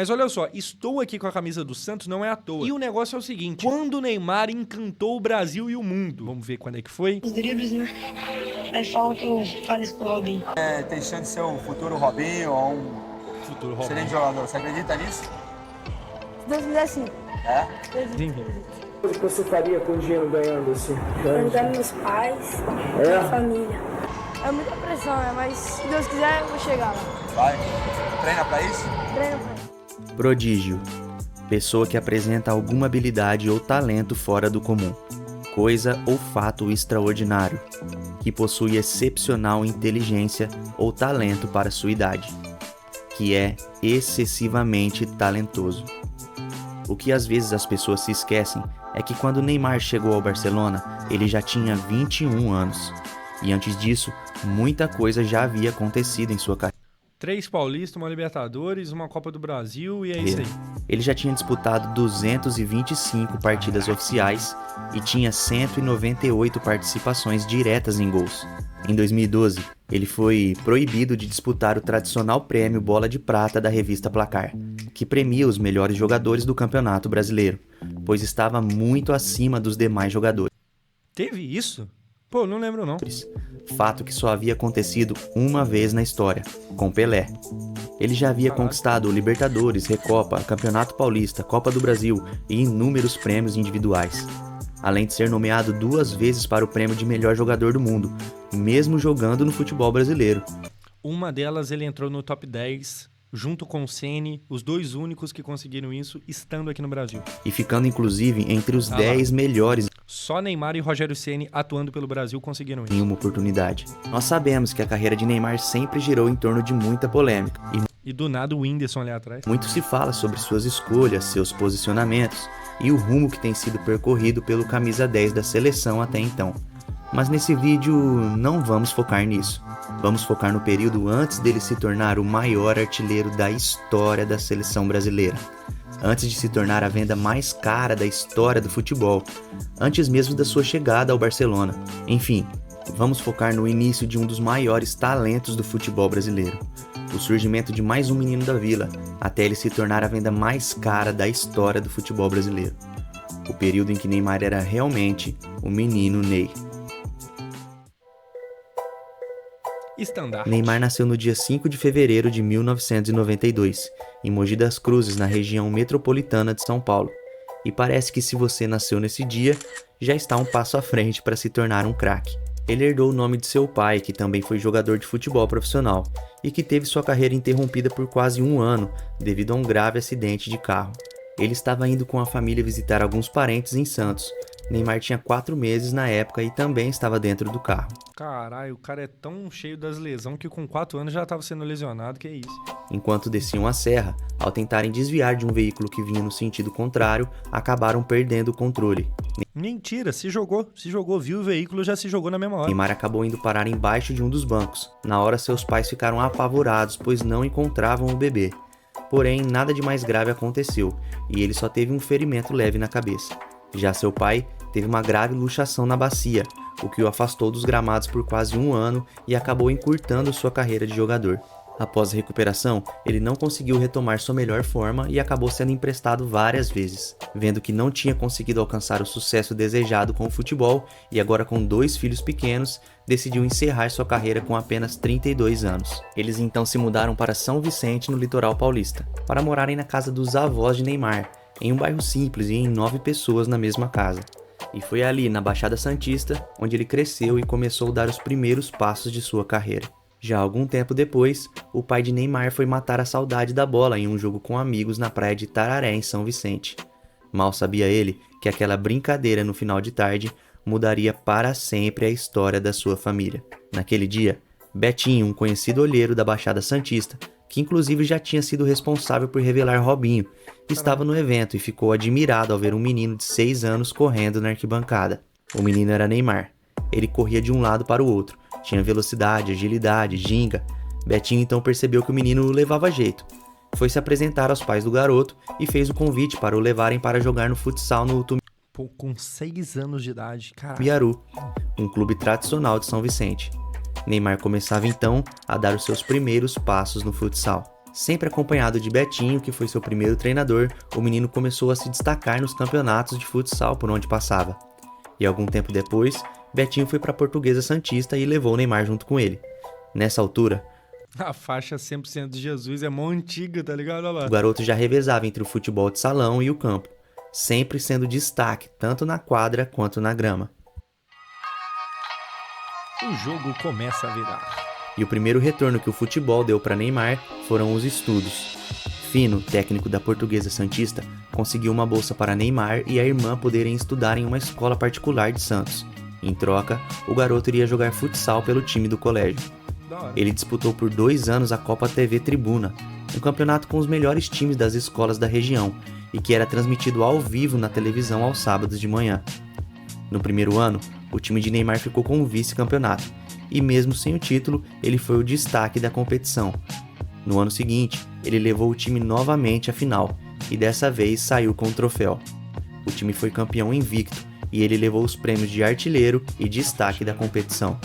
Mas olha só, estou aqui com a camisa do Santos não é à toa. E o negócio é o seguinte, quando o Neymar encantou o Brasil e o mundo, vamos ver quando é que foi? Os dribles, né? Aí falam que eu pareço com o Robinho. Tem chance de ser o futuro Robinho ou um Futuro Robinho. excelente jogador. Você acredita nisso? Se Deus quiser, sim. É? Sim. O que você faria com o dinheiro ganhando assim? Ajudar meus pais, minha família. É muita pressão, né? Mas se Deus quiser, eu vou chegar lá. Vai. Treina pra isso? Treino pra isso. Prodígio. Pessoa que apresenta alguma habilidade ou talento fora do comum. Coisa ou fato extraordinário. Que possui excepcional inteligência ou talento para sua idade. Que é excessivamente talentoso. O que às vezes as pessoas se esquecem é que quando Neymar chegou ao Barcelona, ele já tinha 21 anos. E antes disso, muita coisa já havia acontecido em sua carreira. 3 Paulistas, uma Libertadores, uma Copa do Brasil e é isso aí. Ele já tinha disputado 225 partidas oficiais e tinha 198 participações diretas em gols. Em 2012, ele foi proibido de disputar o tradicional prêmio Bola de Prata da revista Placar, que premia os melhores jogadores do Campeonato Brasileiro, pois estava muito acima dos demais jogadores. Teve isso? Pô, não lembro não. Fato que só havia acontecido uma vez na história, com Pelé. Ele já havia conquistado o Libertadores, Recopa, Campeonato Paulista, Copa do Brasil e inúmeros prêmios individuais. Além de ser nomeado 2 vezes para o prêmio de melhor jogador do mundo, mesmo jogando no futebol brasileiro. Uma delas ele entrou no top 10, junto com o Ceni, os 2 únicos que conseguiram isso estando aqui no Brasil. E ficando inclusive entre os 10 melhores Só Neymar e Rogério Ceni atuando pelo Brasil conseguiram em isso. uma oportunidade. Nós sabemos que a carreira de Neymar sempre girou em torno de muita polêmica. E do nada o Whindersson ali atrás. Muito se fala sobre suas escolhas, seus posicionamentos e o rumo que tem sido percorrido pelo camisa 10 da seleção até então. Mas nesse vídeo não vamos focar nisso. Vamos focar no período antes dele se tornar o maior artilheiro da história da seleção brasileira. Antes de se tornar a venda mais cara da história do futebol. Antes mesmo da sua chegada ao Barcelona. Enfim, vamos focar no início de um dos maiores talentos do futebol brasileiro. O surgimento de mais um menino da vila, até ele se tornar a venda mais cara da história do futebol brasileiro. O período em que Neymar era realmente o menino Ney. Estandarte. Neymar nasceu no dia 5 de fevereiro de 1992, em Mogi das Cruzes, na região metropolitana de São Paulo. E parece que se você nasceu nesse dia, já está um passo à frente para se tornar um craque. Ele herdou o nome de seu pai, que também foi jogador de futebol profissional, e que teve sua carreira interrompida por quase 1 ano, devido a um grave acidente de carro. Ele estava indo com a família visitar alguns parentes em Santos. Neymar tinha 4 meses na época e também estava dentro do carro. Caralho, o cara é tão cheio das lesões que com 4 anos já estava sendo lesionado, que é isso. Enquanto desciam a serra, ao tentarem desviar de um veículo que vinha no sentido contrário, acabaram perdendo o controle. Mentira, se jogou, viu o veículo, já se jogou na mesma hora. Neymar acabou indo parar embaixo de um dos bancos. Na hora, seus pais ficaram apavorados, pois não encontravam o bebê. Porém, nada de mais grave aconteceu, e ele só teve um ferimento leve na cabeça. Já seu pai teve uma grave luxação na bacia, o que o afastou dos gramados por quase 1 ano e acabou encurtando sua carreira de jogador. Após a recuperação, ele não conseguiu retomar sua melhor forma e acabou sendo emprestado várias vezes. Vendo que não tinha conseguido alcançar o sucesso desejado com o futebol e agora com 2 filhos pequenos, decidiu encerrar sua carreira com apenas 32 anos. Eles então se mudaram para São Vicente, no litoral paulista, para morarem na casa dos avós de Neymar, em um bairro simples e em 9 pessoas na mesma casa. E foi ali, na Baixada Santista, onde ele cresceu e começou a dar os primeiros passos de sua carreira. Já algum tempo depois, o pai de Neymar foi matar a saudade da bola em um jogo com amigos na praia de Tararé, em São Vicente. Mal sabia ele que aquela brincadeira no final de tarde mudaria para sempre a história da sua família. Naquele dia, Betinho, um conhecido olheiro da Baixada Santista, que inclusive já tinha sido responsável por revelar Robinho, estava no evento e ficou admirado ao ver um menino de 6 anos correndo na arquibancada. O menino era Neymar. Ele corria de um lado para o outro, tinha velocidade, agilidade, ginga. Betinho então percebeu que o menino levava jeito. Foi se apresentar aos pais do garoto e fez o convite para o levarem para jogar no futsal no Pô, com 6 anos de idade, caralho. Tumiaru, um clube tradicional de São Vicente. Neymar começava então a dar os seus primeiros passos no futsal. Sempre acompanhado de Betinho, que foi seu primeiro treinador, o menino começou a se destacar nos campeonatos de futsal por onde passava. E algum tempo depois, Betinho foi para a Portuguesa Santista e levou o Neymar junto com ele. Nessa altura, A faixa 100% de Jesus é mó antiga, tá ligado? Olha lá. o garoto já revezava entre o futebol de salão e o campo, sempre sendo destaque tanto na quadra quanto na grama. O jogo começa a virar. E o primeiro retorno que o futebol deu para Neymar foram os estudos. Fino, técnico da Portuguesa Santista, conseguiu uma bolsa para Neymar e a irmã poderem estudar em uma escola particular de Santos. Em troca, o garoto iria jogar futsal pelo time do colégio. Ele disputou por 2 anos a Copa TV Tribuna, um campeonato com os melhores times das escolas da região e que era transmitido ao vivo na televisão aos sábados de manhã. No primeiro ano, o time de Neymar ficou com o vice-campeonato, e mesmo sem o título, ele foi o destaque da competição. No ano seguinte, ele levou o time novamente à final, e dessa vez saiu com o troféu. O time foi campeão invicto, e ele levou os prêmios de artilheiro e destaque da competição.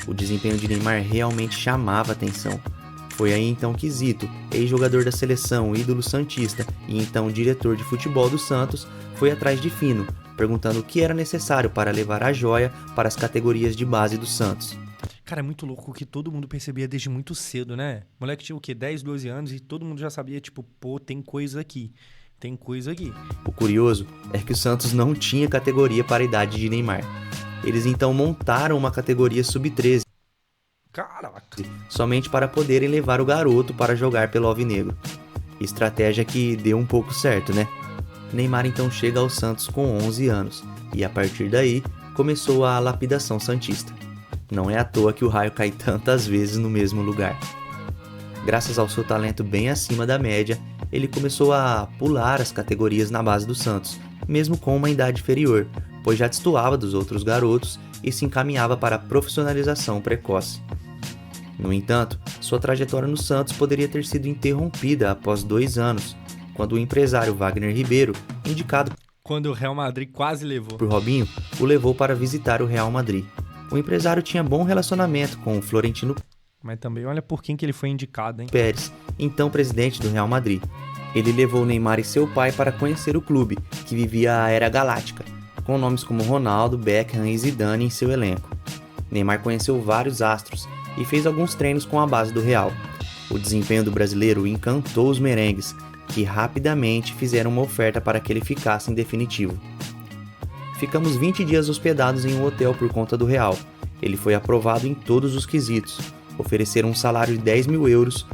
O desempenho de Neymar realmente chamava atenção. Foi aí então que Zito, ex-jogador da seleção, ídolo santista e então diretor de futebol do Santos, foi atrás de Fino, perguntando o que era necessário para levar a joia para as categorias de base do Santos. Cara, é muito louco que todo mundo percebia desde muito cedo, né? O moleque tinha o quê? 10, 12 anos e todo mundo já sabia, tipo, pô, tem coisa aqui. Tem coisa aqui. O curioso é que o Santos não tinha categoria para a idade de Neymar. Eles então montaram uma categoria sub-13. Caraca. Somente para poderem levar o garoto para jogar pelo Alvinegro. Estratégia que deu um pouco certo, né? Neymar então chega ao Santos com 11 anos e a partir daí começou a lapidação santista. Não é à toa que o raio cai tantas vezes no mesmo lugar. Graças ao seu talento bem acima da média, ele começou a pular as categorias na base do Santos, mesmo com uma idade inferior, pois já destoava dos outros garotos e se encaminhava para a profissionalização precoce. No entanto, sua trajetória no Santos poderia ter sido interrompida após 2 anos, quando o empresário Wagner Ribeiro, indicado Quando o Real Madrid quase levou. por Robinho, o levou para visitar o Real Madrid. O empresário tinha bom relacionamento com o Florentino Mas também olha por quem que ele foi indicado, hein? Pérez, então presidente do Real Madrid. Ele levou Neymar e seu pai para conhecer o clube, que vivia a Era Galáctica, com nomes como Ronaldo, Beckham e Zidane em seu elenco. Neymar conheceu vários astros e fez alguns treinos com a base do Real. O desempenho do brasileiro encantou os merengues, que rapidamente fizeram uma oferta para que ele ficasse em definitivo. Ficamos 20 dias hospedados em um hotel por conta do Real. Ele foi aprovado em todos os quesitos. Ofereceram um salário de 10 mil euros.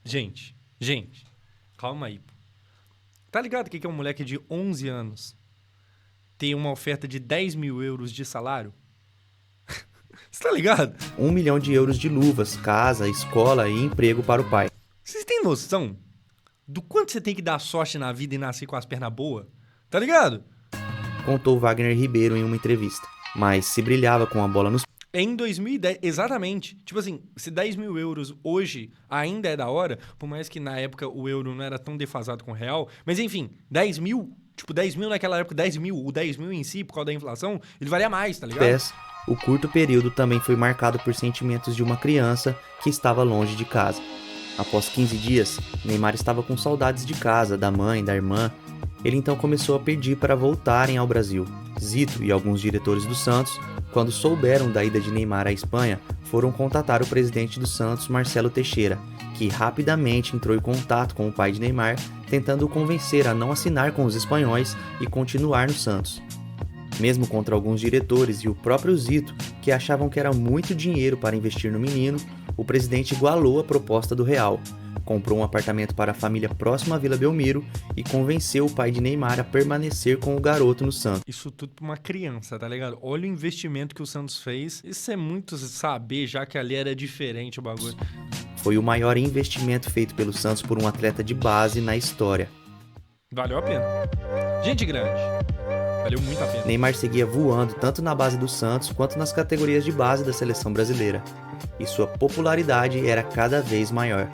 Gente, calma aí. Pô. Tá ligado que é um moleque de 11 anos ter uma oferta de 10 mil euros de salário? Você tá ligado? 1 milhão de euros de luvas, casa, escola e emprego para o pai. Vocês têm noção do quanto você tem que dar sorte na vida e nascer com as pernas boas? Tá ligado? Contou Wagner Ribeiro em uma entrevista. Mas se brilhava com a bola nos Em 2010, exatamente. Tipo assim, se 10 mil euros hoje ainda é da hora, por mais que na época o euro não era tão defasado com o real, mas enfim, 10 mil, tipo 10 mil naquela época, 10 mil, o 10 mil em si, por causa da inflação, ele valia mais, tá ligado? pés, o curto período também foi marcado por sentimentos de uma criança que estava longe de casa. Após 15 dias, Neymar estava com saudades de casa, da mãe, da irmã. Ele então começou a pedir para voltarem ao Brasil. Zito e alguns diretores do Santos, quando souberam da ida de Neymar à Espanha, foram contatar o presidente do Santos, Marcelo Teixeira, que rapidamente entrou em contato com o pai de Neymar, tentando o convencer a não assinar com os espanhóis e continuar no Santos. Mesmo contra alguns diretores e o próprio Zito, que achavam que era muito dinheiro para investir no menino, o presidente igualou a proposta do Real, comprou um apartamento para a família próximo à Vila Belmiro e convenceu o pai de Neymar a permanecer com o garoto no Santos. Isso tudo pra uma criança, tá ligado? Olha o investimento que o Santos fez. Isso é muito saber, já que ali era diferente o bagulho. Foi o maior investimento feito pelo Santos por um atleta de base na história. Valeu a pena. Gente grande. Valeu muito a pena. Neymar seguia voando tanto na base do Santos quanto nas categorias de base da seleção brasileira, e sua popularidade era cada vez maior.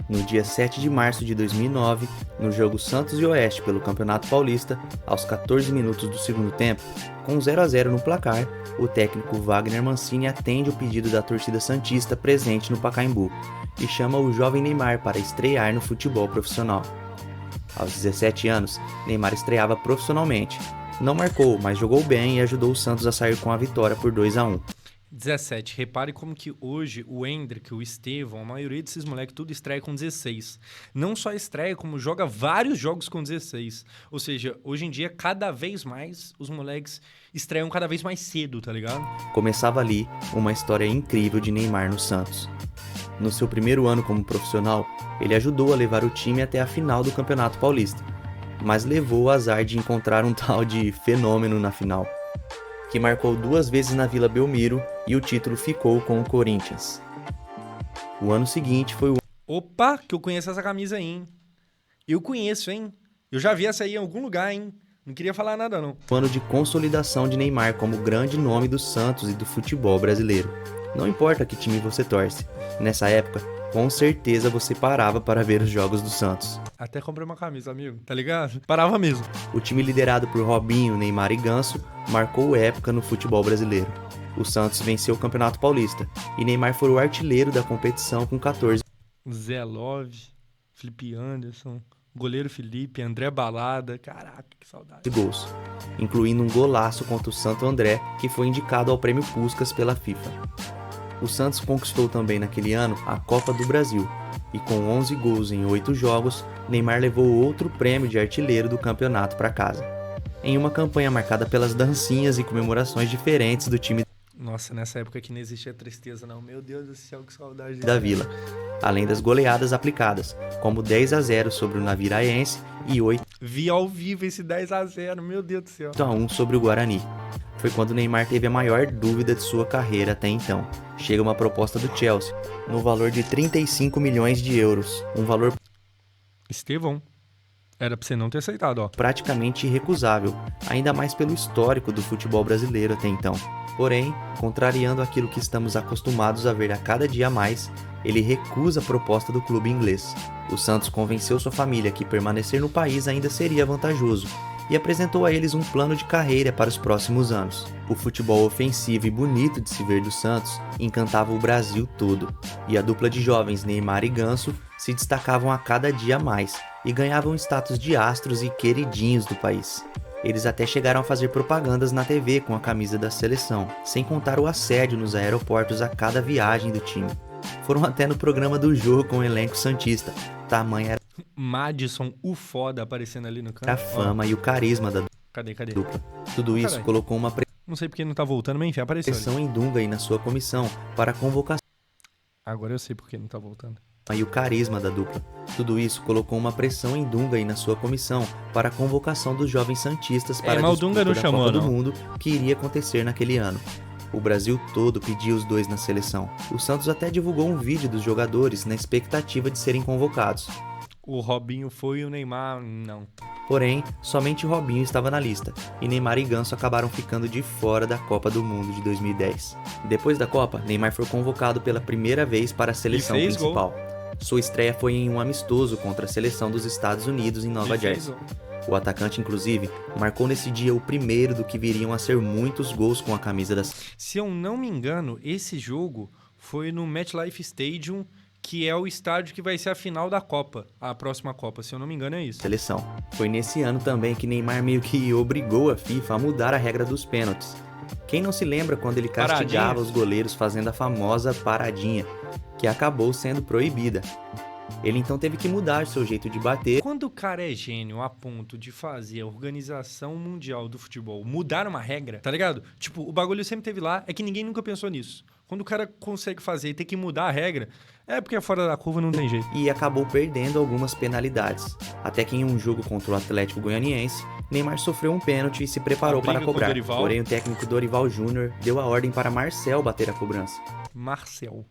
No dia 7 de março de 2009, no jogo Santos e Oeste pelo Campeonato Paulista, aos 14 minutos do segundo tempo, com 0-0 no placar, o técnico Wagner Mancini atende o pedido da torcida santista presente no Pacaembu e chama o jovem Neymar para estrear no futebol profissional. Aos 17 anos, Neymar estreava profissionalmente. Não marcou, mas jogou bem e ajudou o Santos a sair com a vitória por 2-1. 17. Repare como que hoje o Endrick, o Estevão, a maioria desses moleques tudo estreia com 16. Não só estreia, como joga vários jogos com 16. Ou seja, hoje em dia, cada vez mais, os moleques estreiam cada vez mais cedo, tá ligado? Começava ali uma história incrível de Neymar no Santos. No seu primeiro ano como profissional, ele ajudou a levar o time até a final do Campeonato Paulista, mas levou o azar de encontrar um tal de fenômeno na final, que marcou 2 vezes na Vila Belmiro e o título ficou com o Corinthians. O ano seguinte foi o Opa, que eu conheço essa camisa aí, hein? Eu conheço, hein? Eu já vi essa aí em algum lugar, hein? Não queria falar nada, não. ano de consolidação de Neymar como grande nome do Santos e do futebol brasileiro. Não importa que time você torce, nessa época, com certeza você parava para ver os jogos do Santos. Até comprei uma camisa, amigo, tá ligado? Parava mesmo. O time liderado por Robinho, Neymar e Ganso marcou época no futebol brasileiro. O Santos venceu o Campeonato Paulista e Neymar foi o artilheiro da competição com 14 Zé Love, Felipe Anderson, goleiro Felipe, André Balada. Caraca, que saudade. gols, incluindo um golaço contra o Santo André, que foi indicado ao Prêmio Puskás pela FIFA. O Santos conquistou também naquele ano a Copa do Brasil, e com 11 gols em 8 jogos, Neymar levou outro prêmio de artilheiro do campeonato para casa, em uma campanha marcada pelas dancinhas e comemorações diferentes do time Nossa, nessa época que não existia tristeza, não. Meu Deus do céu, que saudade. da Vila, além das goleadas aplicadas, como 10-0 sobre o Naviraense e 8-1 Vi ao vivo esse 10-0, meu Deus do céu. sobre o Guarani. Foi quando Neymar teve a maior dúvida de sua carreira até então. Chega uma proposta do Chelsea, no valor de 35 milhões de euros, um valor Estevão, era pra você não ter aceitado, ó. praticamente irrecusável, ainda mais pelo histórico do futebol brasileiro até então. Porém, contrariando aquilo que estamos acostumados a ver a cada dia mais, ele recusa a proposta do clube inglês. O Santos convenceu sua família que permanecer no país ainda seria vantajoso e apresentou a eles um plano de carreira para os próximos anos. O futebol ofensivo e bonito de se ver do Santos encantava o Brasil todo, e a dupla de jovens Neymar e Ganso se destacavam a cada dia mais e ganhavam status de astros e queridinhos do país. Eles até chegaram a fazer propagandas na TV com a camisa da seleção, sem contar o assédio nos aeroportos a cada viagem do time. Foram até no programa do Jô com o elenco santista, tamanha era Madison, o foda, aparecendo ali no canto. a fama e o carisma da Cadê? dupla. Tudo isso Caralho. colocou uma Não sei porque não tá voltando, mas enfim, apareceu ali. pressão em Dunga e na sua comissão para a convocação Agora eu sei porque não tá voltando. e o carisma da dupla. Tudo isso colocou uma pressão em Dunga e na sua comissão para a convocação dos jovens santistas para mas a o Dunga disputa não da chamou, Copa do não. Mundo que iria acontecer naquele ano. O Brasil todo pedia os dois na seleção. O Santos até divulgou um vídeo dos jogadores na expectativa de serem convocados. O Robinho foi e o Neymar não. Porém, somente Robinho estava na lista, e Neymar e Ganso acabaram ficando de fora da Copa do Mundo de 2010. Depois da Copa, Neymar foi convocado pela primeira vez para a seleção fez gol. principal. Sua estreia foi em um amistoso contra a seleção dos Estados Unidos em Nova Ele fez Jersey. gol. O atacante, inclusive, marcou nesse dia o primeiro do que viriam a ser muitos gols com a camisa da Se eu não me engano, esse jogo foi no MetLife Stadium, que é o estádio que vai ser a final da Copa, a próxima Copa. Se eu não me engano, é isso. seleção. Foi nesse ano também que Neymar meio que obrigou a FIFA a mudar a regra dos pênaltis. Quem não se lembra quando ele castigava Paradinha? os goleiros fazendo a famosa paradinha, que acabou sendo proibida. Ele então teve que mudar seu jeito de bater Quando o cara é gênio a ponto de fazer a Organização Mundial do Futebol mudar uma regra, tá ligado? Tipo, o bagulho sempre teve lá, é que ninguém nunca pensou nisso. Quando o cara consegue fazer e ter que mudar a regra, é porque é fora da curva, não tem jeito. e acabou perdendo algumas penalidades. Até que em um jogo contra o Atlético Goianiense, Neymar sofreu um pênalti e se preparou A briga para com o cobrar. Dorival? Porém, o técnico Dorival Júnior deu a ordem para Marcel bater a cobrança. Marcel.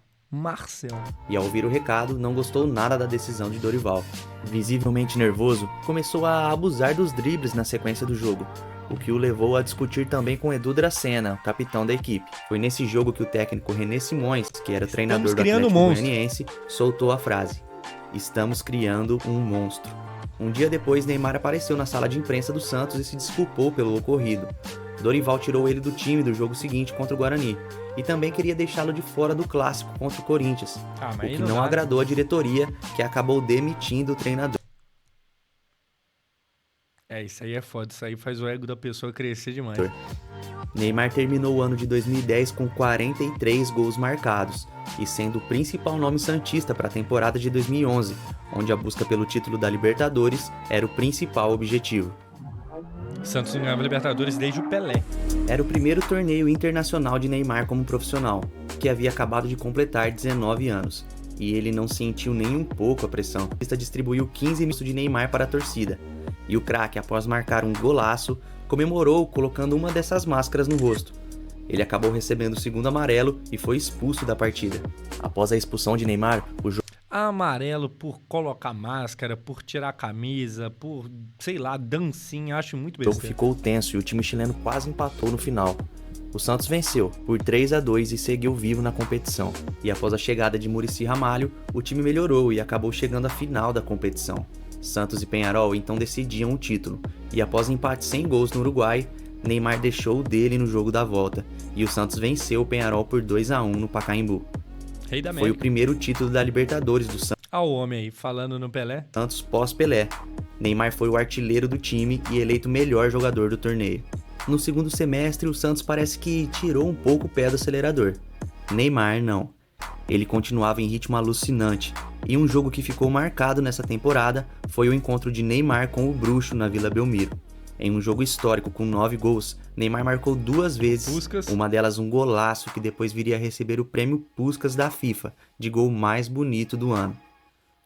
E ao ouvir o recado, não gostou nada da decisão de Dorival. Visivelmente nervoso, começou a abusar dos dribles na sequência do jogo, o que o levou a discutir também com Edu Dracena, o capitão da equipe. Foi nesse jogo que o técnico René Simões, que era o treinador do criando Atlético um monstro. Goianiense, soltou a frase: "Estamos criando um monstro". Um dia depois, Neymar apareceu na sala de imprensa do Santos e se desculpou pelo ocorrido. Dorival tirou ele do time do jogo seguinte contra o Guarani e também queria deixá-lo de fora do clássico contra o Corinthians, o que não agradou a diretoria, que acabou demitindo o treinador. Isso aí é foda, isso aí faz o ego da pessoa crescer demais. Neymar terminou o ano de 2010 com 43 gols marcados e sendo o principal nome santista para a temporada de 2011, onde a busca pelo título da Libertadores era o principal objetivo. Santos não ganhava Libertadores desde o Pelé. Era o primeiro torneio internacional de Neymar como profissional, que havia acabado de completar 19 anos, e ele não sentiu nem um pouco a pressão. A lista distribuiu 15 minutos de Neymar para a torcida, e o craque, após marcar um golaço, comemorou colocando uma dessas máscaras no rosto. Ele acabou recebendo o segundo amarelo e foi expulso da partida. Após a expulsão de Neymar, o jogo amarelo por colocar máscara, por tirar a camisa, por, sei lá, dancinha, acho muito besteira. O jogo ficou tenso e o time chileno quase empatou no final. O Santos venceu por 3-2 e seguiu vivo na competição. E após a chegada de Muricy Ramalho, o time melhorou e acabou chegando à final da competição. Santos e Peñarol então decidiam o título, e após empate sem gols no Uruguai, Neymar deixou o dele no jogo da volta, e o Santos venceu o Peñarol por 2-1 no Pacaembu. Rei da América. Foi o primeiro título da Libertadores do Santos. Ah, o homem aí, falando no Pelé. Santos pós-Pelé. Neymar foi o artilheiro do time e eleito melhor jogador do torneio. No segundo semestre, o Santos parece que tirou um pouco o pé do acelerador. Neymar não. Ele continuava em ritmo alucinante, e um jogo que ficou marcado nessa temporada foi o encontro de Neymar com o Bruxo na Vila Belmiro. Em um jogo histórico com 9 gols, Neymar marcou 2 vezes, Puskás. Uma delas um golaço que depois viria a receber o prêmio Puskás da FIFA, de gol mais bonito do ano.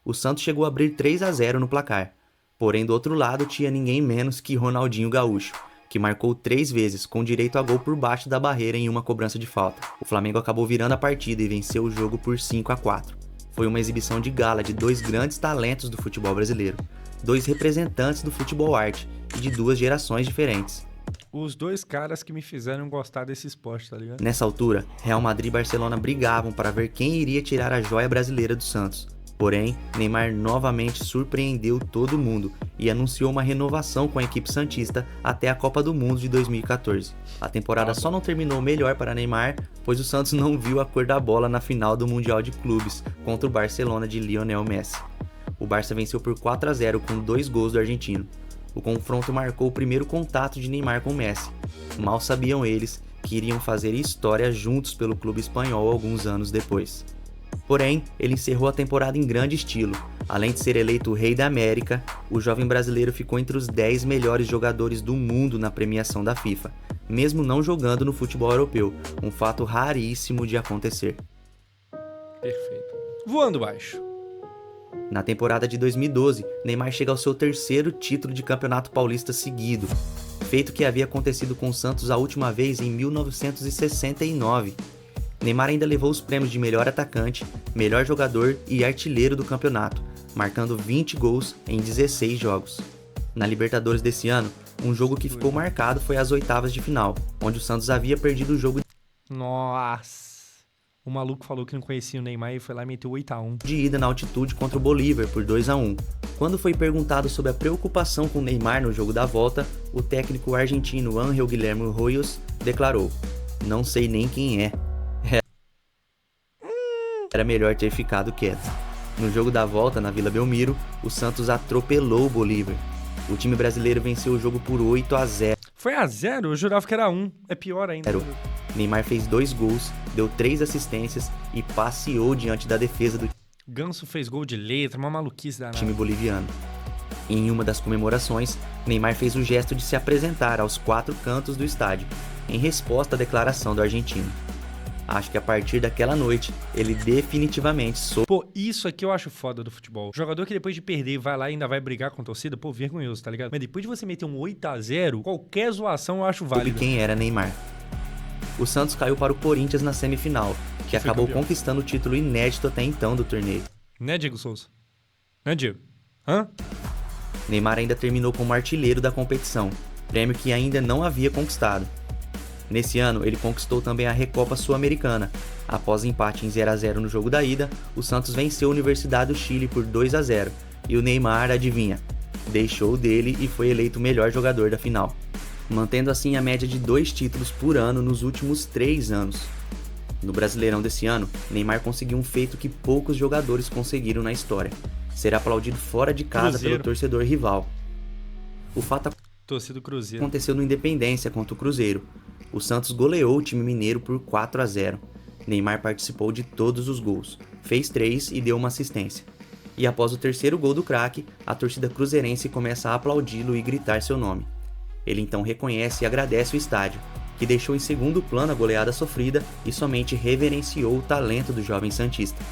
O Santos chegou a abrir 3-0 no placar, porém do outro lado tinha ninguém menos que Ronaldinho Gaúcho, que marcou 3 vezes, com direito a gol por baixo da barreira em uma cobrança de falta. O Flamengo acabou virando a partida e venceu o jogo por 5-4. Foi uma exibição de gala de 2 grandes talentos do futebol brasileiro, 2 representantes do futebol arte e de 2 gerações diferentes. Os 2 caras que me fizeram gostar desse esporte, tá ligado? Nessa altura, Real Madrid e Barcelona brigavam para ver quem iria tirar a joia brasileira do Santos. Porém, Neymar novamente surpreendeu todo mundo e anunciou uma renovação com a equipe santista até a Copa do Mundo de 2014. A temporada só não terminou melhor para Neymar, pois o Santos não viu a cor da bola na final do Mundial de Clubes contra o Barcelona de Lionel Messi. O Barça venceu por 4-0 com 2 gols do argentino. O confronto marcou o primeiro contato de Neymar com Messi. Mal sabiam eles que iriam fazer história juntos pelo clube espanhol alguns anos depois. Porém, ele encerrou a temporada em grande estilo. Além de ser eleito o Rei da América, o jovem brasileiro ficou entre os 10 melhores jogadores do mundo na premiação da FIFA, mesmo não jogando no futebol europeu, um fato raríssimo de acontecer. Perfeito. Voando baixo. Na temporada de 2012, Neymar chega ao seu 3º título de Campeonato Paulista seguido, feito que havia acontecido com o Santos a última vez em 1969. Neymar ainda levou os prêmios de melhor atacante, melhor jogador e artilheiro do campeonato, marcando 20 gols em 16 jogos. Na Libertadores desse ano, um jogo que ficou marcado foi as oitavas de final, onde o Santos havia perdido o jogo Nossa. O maluco falou que não conhecia o Neymar e foi lá e meteu 8-1. de ida na altitude contra o Bolívar por 2-1. Quando foi perguntado sobre a preocupação com o Neymar no jogo da volta, o técnico argentino Ángel Guillermo Royos declarou: "Não sei nem quem é. Era melhor ter ficado quieto." No jogo da volta na Vila Belmiro, o Santos atropelou o Bolívar. O time brasileiro venceu o jogo por 8-0. Foi a 0? Eu jurava que era 1. É pior ainda. Neymar fez 2 gols, deu 3 assistências e passeou diante da defesa do Ganso fez gol de letra, uma maluquice danada. time boliviano. Em uma das comemorações, Neymar fez o gesto de se apresentar aos 4 cantos do estádio, em resposta à declaração do argentino. Acho que a partir daquela noite, ele definitivamente soube Pô, isso aqui eu acho foda do futebol. Jogador que depois de perder vai lá e ainda vai brigar com a torcida, pô, vergonhoso, tá ligado? Mas depois de você meter um 8-0, qualquer zoação eu acho válida. quem era Neymar. O Santos caiu para o Corinthians na semifinal, que acabou campeão. conquistando o título inédito até então do torneio. Né, Diego Souza? Né, Diego? Hã? Neymar ainda terminou como artilheiro da competição, prêmio que ainda não havia conquistado. Nesse ano, ele conquistou também a Recopa Sul-Americana. Após empate em 0-0 no jogo da ida, o Santos venceu a Universidade do Chile por 2-0. E o Neymar, adivinha, deixou dele e foi eleito o melhor jogador da final. mantendo assim a média de 2 títulos por ano nos últimos 3 anos. No Brasileirão desse ano, Neymar conseguiu um feito que poucos jogadores conseguiram na história: ser aplaudido fora de casa Cruzeiro. pelo torcedor rival. O fato Torcida do Cruzeiro. aconteceu no Independência contra o Cruzeiro. O Santos goleou o time mineiro por 4-0. Neymar participou de todos os gols, fez 3 e deu uma assistência. E após o terceiro gol do craque, a torcida cruzeirense começa a aplaudi-lo e gritar seu nome. Ele então reconhece e agradece o estádio, que deixou em segundo plano a goleada sofrida e somente reverenciou o talento do jovem santista.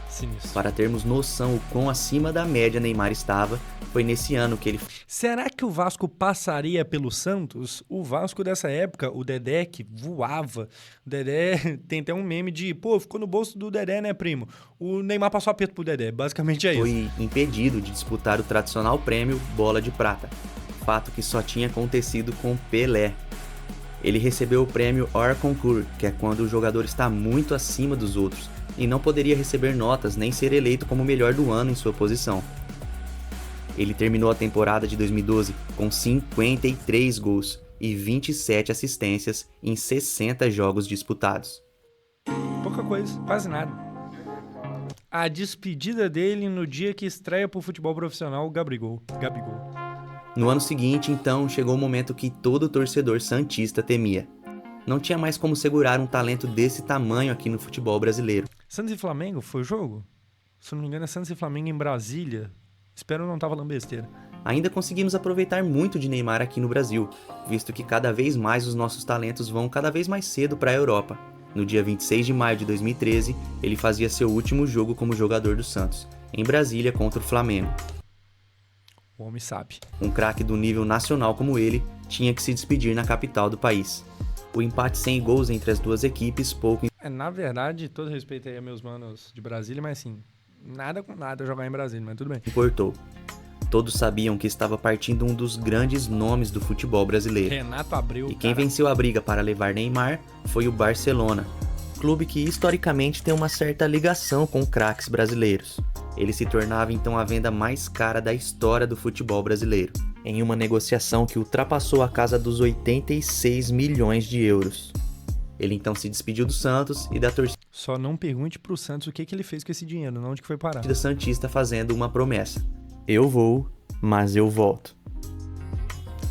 Sinistro. Para termos noção o quão acima da média Neymar estava, foi nesse ano que ele Será que o Vasco passaria pelo Santos? O Vasco dessa época, o Dedé que voava. O Dedé tem até um meme de, pô, ficou no bolso do Dedé, né, primo? O Neymar passou aperto pro Dedé, basicamente é isso. foi impedido de disputar o tradicional prêmio Bola de Prata, fato que só tinha acontecido com Pelé. Ele recebeu o prêmio hors concours, que é quando o jogador está muito acima dos outros, e não poderia receber notas nem ser eleito como o melhor do ano em sua posição. Ele terminou a temporada de 2012 com 53 gols e 27 assistências em 60 jogos disputados. Pouca coisa, quase nada. A despedida dele no dia que estreia pro futebol profissional, o Gabigol. No ano seguinte, então, chegou o momento que todo torcedor santista temia. Não tinha mais como segurar um talento desse tamanho aqui no futebol brasileiro. Santos e Flamengo foi o jogo? Se eu não me engano é Santos e Flamengo em Brasília. Espero não estar falando besteira. Ainda conseguimos aproveitar muito de Neymar aqui no Brasil, visto que cada vez mais os nossos talentos vão cada vez mais cedo para a Europa. No dia 26 de maio de 2013, ele fazia seu último jogo como jogador do Santos, em Brasília contra o Flamengo. O homem sabe. Um craque do nível nacional como ele tinha que se despedir na capital do país. O empate sem gols entre as duas equipes pouco Na verdade, todo respeito aí a meus manos de Brasília, mas assim, nada com nada jogar em Brasília, mas tudo bem. importou. Todos sabiam que estava partindo um dos grandes nomes do futebol brasileiro. Renato Abreu. E quem cara. venceu a briga para levar Neymar foi o Barcelona, clube que historicamente tem uma certa ligação com craques brasileiros. Ele se tornava então a venda mais cara da história do futebol brasileiro, em uma negociação que ultrapassou a casa dos 86 milhões de euros. Ele então se despediu do Santos e da torcida Só não pergunte pro Santos o que ele fez com esse dinheiro, não onde que foi parar. santista fazendo uma promessa: eu vou, mas eu volto.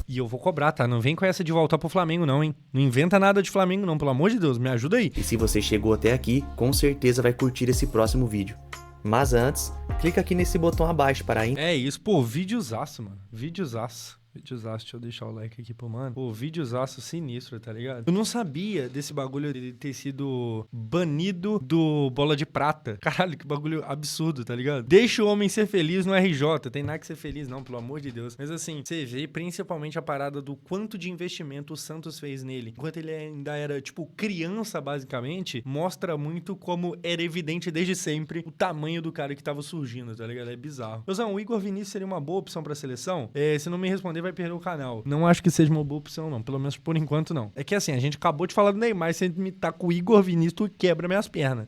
E eu vou cobrar, tá? Não vem com essa de voltar pro Flamengo, não, hein? Não inventa nada de Flamengo, não. Pelo amor de Deus, me ajuda aí. E se você chegou até aqui, com certeza vai curtir esse próximo vídeo. Mas antes, clica aqui nesse botão abaixo para É isso, pô, videozaço, mano. Videozaço. Deixa eu deixar o like aqui pro mano. Pô, videozaço sinistro, tá ligado? Eu não sabia desse bagulho dele ter sido banido do Bola de Prata. Caralho, que bagulho absurdo, tá ligado? Deixa o homem ser feliz no RJ. Tem nada que ser feliz, não, pelo amor de Deus. Mas assim, você vê principalmente a parada do quanto de investimento o Santos fez nele. Enquanto ele ainda era, tipo, criança, basicamente, mostra muito como era evidente desde sempre o tamanho do cara que tava surgindo, tá ligado? É bizarro. Meusão, o Igor Vinícius seria uma boa opção pra seleção? Se não me responder, vai perder o canal. Não acho que seja uma boa opção, não. Pelo menos por enquanto, não. É que assim, a gente acabou de falar do Neymar, se me tá com o Igor Vinícius, tu quebra minhas pernas.